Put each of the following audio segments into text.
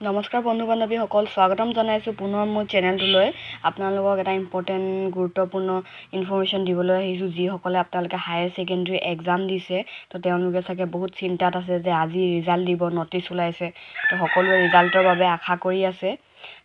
নমস্কাৰ বন্ধু বান্ধৱীসকল, স্বাগতম জনাইছোঁ পুনৰ মোৰ চেনেলটোলৈ। আপোনালোকক এটা ইম্পৰ্টেণ্ট গুৰুত্বপূৰ্ণ ইনফৰ্মেশ্যন দিবলৈ আহিছোঁ। যিসকলে আপোনালোকে হায়াৰ ছেকেণ্ডেৰী এক্সাম দিছে, তো তেওঁলোকে চাগে বহুত চিন্তাত আছে যে আজি ৰিজাল্ট দিব, নটিচ ওলাইছে। তো সকলোৱে ৰিজাল্টৰ বাবে আশা কৰি আছে।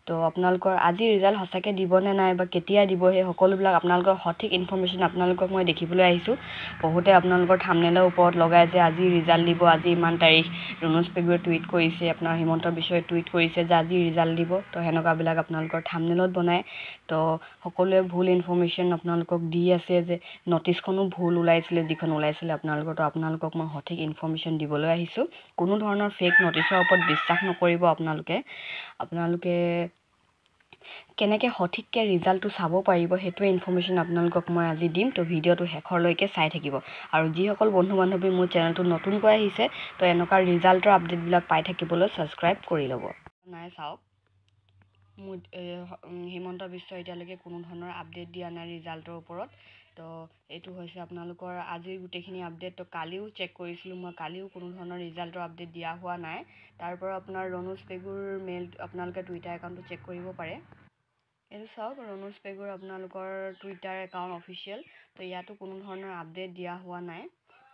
তো আপোনালোকৰ আজি ৰিজাল্ট সঁচাকৈ দিবনে নাই বা কেতিয়া দিব, সেই সকলোবিলাক আপোনালোকৰ সঠিক ইনফৰ্মেশ্যন আপোনালোকক মই দেখিবলৈ আহিছোঁ। বহুতে আপোনালোকৰ থাম্বনেইলৰ ওপৰত লগাই যে আজি ৰিজাল্ট দিব, আজি ইমান তাৰিখ। ৰণোজ পেগুৱে টুইট কৰিছে, আপোনাৰ হিমন্ত বিশ্বই টুইট কৰিছে যে আজি ৰিজাল্ট দিব। তো সেনেকুৱাবিলাক আপোনালোকৰ থাম্বনেইলত বনায়। তো সকলোৱে ভুল ইনফৰ্মেশ্যন আপোনালোকক দি আছে যে নটিচখনো ভুল ওলাইছিলে, যিখন ওলাইছিলে আপোনালোকৰ। তো আপোনালোকক মই সঠিক ইনফৰ্মেশ্যন দিবলৈ আহিছোঁ। কোনো ধৰণৰ ফেক নটিচৰ ওপৰত বিশ্বাস নকৰিব। আপোনালোকে কেনেকৈ সঠিককৈ ৰিজাল্টটো চাব পাৰিব, সেইটোৱে ইনফৰ্মেশ্যন আপোনালোকক মই আজি দিম। তো ভিডিঅ'টো শেষৰলৈকে চাই থাকিব। আৰু যিসকল বন্ধু বান্ধৱী মোৰ চেনেলটো নতুনকৈ আহিছে, তো এনেকুৱা ৰিজাল্টৰ আপডেটবিলাক পাই থাকিবলৈ ছাবস্ক্ৰাইব কৰি ল'ব। নাই চাওক, মোৰ হিমন্ত বিশ্বই এতিয়ালৈকে কোনো ধৰণৰ আপডেট দিয়া নাই ৰিজাল্টৰ ওপৰত। তো এইটো হৈছে আপোনালোকৰ আজিৰ গোটেইখিনি আপডেট। তো কালিও চেক কৰিছিলোঁ মই, কালিও কোনো ধৰণৰ ৰিজাল্টৰ আপডেট দিয়া হোৱা নাই। তাৰ পৰা আপোনাৰ ৰণোজ পেগুৰ মেইল আপোনালোকে টুইটাৰ একাউণ্টটো চেক কৰিব পাৰে। এইটো চাওক, ৰণোজ পেগুৰ আপোনালোকৰ টুইটাৰ একাউণ্ট অফিচিয়েল। তো ইয়াতো কোনো ধৰণৰ আপডেট দিয়া হোৱা নাই।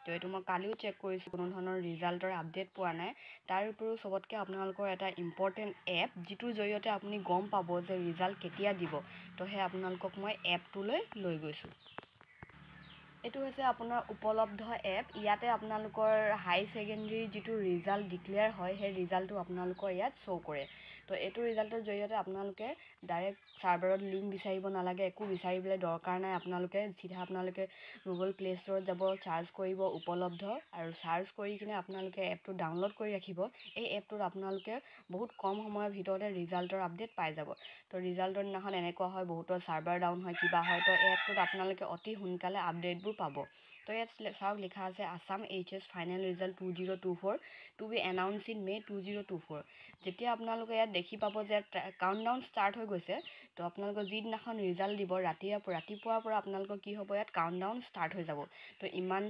তো এইটো মই কালিও চেক কৰিছোঁ, কোনো ধৰণৰ ৰিজাল্টৰ আপডেট পোৱা নাই। তাৰ উপৰিও চবতকৈ আপোনালোকৰ এটা ইম্পৰ্টেণ্ট এপ, যিটোৰ জৰিয়তে আপুনি গম পাব যে ৰিজাল্ট কেতিয়া দিব। তো সেই আপোনালোকক মই এপটোলৈ লৈ গৈছোঁ। এইটো হৈছে আপোনাৰ উপলব্ধ এপ। ইয়াতে আপোনালোকৰ হাই ছেকেণ্ডেৰীৰ যিটো ৰিজাল্ট ডিক্লেয়াৰ হয়, সেই ৰিজাল্টটো আপোনালোকৰ ইয়াত শ্ব' কৰে। তো এইটো ৰিজাল্টৰ জৰিয়তে আপোনালোকে ডাইৰেক্ট ছাৰ্ভাৰত লিংক বিচাৰিব নালাগে, একো বিচাৰিবলৈ দৰকাৰ নাই। আপোনালোকে গুগল প্লে ষ্ট'ৰত যাব, চাৰ্চ কৰিব উপলব্ধ, আৰু চাৰ্চ কৰি কিনে আপোনালোকে এপটো ডাউনলোড কৰি ৰাখিব। এই এপটোত আপোনালোকে বহুত কম সময়ৰ ভিতৰতে ৰিজাল্টৰ আপডেট পাই যাব। তো ৰিজাল্টৰ দিনাখন এনেকুৱা হয়, বহুতৰ ছাৰ্ভাৰ ডাউন হয়, কিবা হয়। তো এই এপটোত আপোনালোকে অতি সোনকালে আপডেটবোৰ পাব। তো ইয়াত চাওক, লিখা আছে Assam HS final result 2024 to be announced in May 2024। যেতিয়া আপোনালোকে ইয়াত দেখি পাব যে কাউণ্টডাউন ষ্টাৰ্ট হৈ গৈছে, তো আপোনালোকৰ যিদিনাখন ৰিজাল্ট দিব ৰাতিপুৱাৰ পৰা আপোনালোকৰ কি হ'ব, ইয়াত কাউণ্টডাউন ষ্টাৰ্ট হৈ যাব। তো ইমান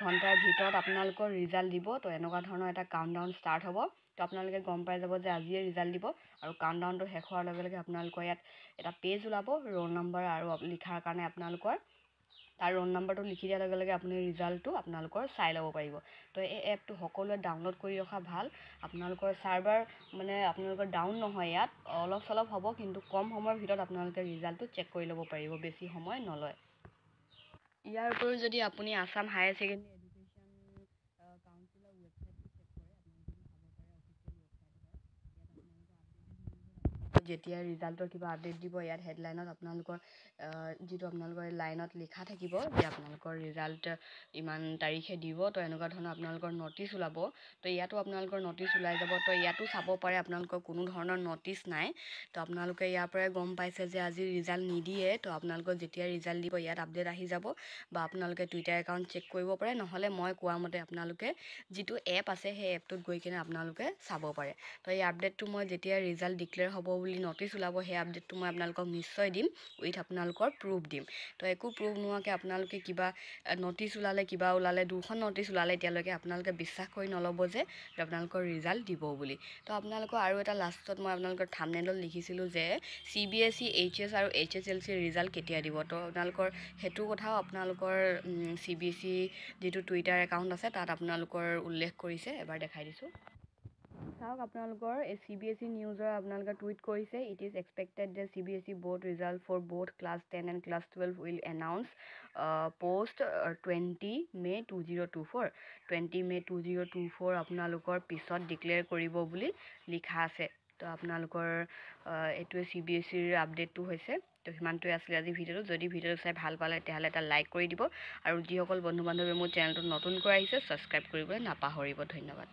ঘণ্টাৰ ভিতৰত আপোনালোকৰ ৰিজাল্ট দিব। তো এনেকুৱা ধৰণৰ এটা কাউণ্টডাউন ষ্টাৰ্ট হ'ব। তো আপোনালোকে গম পাই যাব যে আজিয়ে ৰিজাল্ট দিব। আৰু কাউণ্টডাউনটো শেষ হোৱাৰ লগে লগে আপোনালোকৰ ইয়াত এটা পেজ ওলাব ৰোল নম্বৰ আৰু লিখাৰ কাৰণে। আপোনালোকৰ তাৰ ৰোল নম্বৰটো লিখি দিয়াৰ লগে লগে আপুনি ৰিজাল্টটো আপোনালোকৰ চাই ল'ব পাৰিব। তো এই এপটো সকলোৱে ডাউনলোড কৰি ৰখা ভাল। আপোনালোকৰ ছাৰ্ভাৰ আপোনালোকৰ ডাউন নহয়, ইয়াত অলপ চলপ হ'ব, কিন্তু কম সময়ৰ ভিতৰত আপোনালোকে ৰিজাল্টটো চেক কৰি ল'ব পাৰিব, বেছি সময় নলয়। ইয়াৰ উপৰিও যদি আপুনি আছাম হায়াৰ ছেকেণ্ডেৰী এডুকেশ্যন কাউন্সিলৰ ৱেবছাইটটো চেক কৰে, যেতিয়া ৰিজাল্টৰ কিবা আপডেট দিব, ইয়াত হেডলাইনত আপোনালোকৰ যিটো আপোনালোকৰ লাইনত লিখা থাকিব যে আপোনালোকৰ ৰিজাল্ট ইমান তাৰিখে দিব। তো এনেকুৱা ধৰণৰ আপোনালোকৰ নটিচ ওলাব। তো ইয়াতো আপোনালোকৰ নটিচ ওলাই যাব। তো ইয়াতো চাব পাৰে আপোনালোকৰ কোনো ধৰণৰ নটিচ নাই। তো আপোনালোকে ইয়াৰ পৰাই গম পাইছে যে আজি ৰিজাল্ট নিদিয়ে। তো আপোনালোকৰ যেতিয়া ৰিজাল্ট দিব, ইয়াত আপডেট আহি যাব, বা আপোনালোকে টুইটাৰ একাউণ্ট চেক কৰিব পাৰে। নহ'লে মই কোৱা মতে আপোনালোকে যিটো এপ আছে, সেই এপটোত গৈ কিনে আপোনালোকে চাব পাৰে। তো এই আপডেটটো মই যেতিয়া ৰিজাল্ট ডিক্লেয়াৰ হ'ব বুলি নটিচ ওলাব, সেই আপডেটটো মই আপোনালোকক নিশ্চয় দিম, উইথ আপোনালোকৰ প্ৰুফ দিম। তো একো প্ৰুফ নোহোৱাকৈ আপোনালোকে কিবা নটিচ ওলালে, কিবা ওলালে, 2খন নটিচ ওলালে এতিয়ালৈকে আপোনালোকে বিশ্বাস কৰি নল'ব যে আপোনালোকৰ ৰিজাল্ট দিব বুলি। তো আপোনালোকৰ আৰু এটা লাষ্টত মই আপোনালোকৰ থাম্বনেইলত লিখিছিলোঁ যে CBSE HS আৰু HSLC ৰিজাল্ট কেতিয়া দিব। তো আপোনালোকৰ সেইটো কথাও আপোনালোকৰ CBSE যিটো টুইটাৰ একাউণ্ট আছে, তাত আপোনালোকৰ উল্লেখ কৰিছে। এবাৰ দেখাই দিছোঁ, চাওক। আপোনালোকৰ এই CBSE নিউজৰ আপোনালোকে টুইট কৰিছে, ইট ইজ এক্সপেক্টেড যে CBSE board result for both class 10 and class 12 will announce post 20 May 2024। 20 May 2024 আপোনালোকৰ পিছত ডিক্লেয়াৰ কৰিব বুলি লিখা আছে। তো আপোনালোকৰ এইটোৱে CBSEৰ আপডেটটো হৈছে। তো সিমানটোৱে আছিলে আজি ভিডিঅ'টো। যদি ভিডিঅ'টো চাই ভাল পালে তেতিয়াহ'লে এটা লাইক কৰি দিব, আৰু যিসকল বন্ধু বান্ধৱী মোৰ চেনেলটোত নতুনকৈ আহিছে ছাবস্ক্ৰাইব কৰিবলৈ নাপাহৰিব। ধন্যবাদ।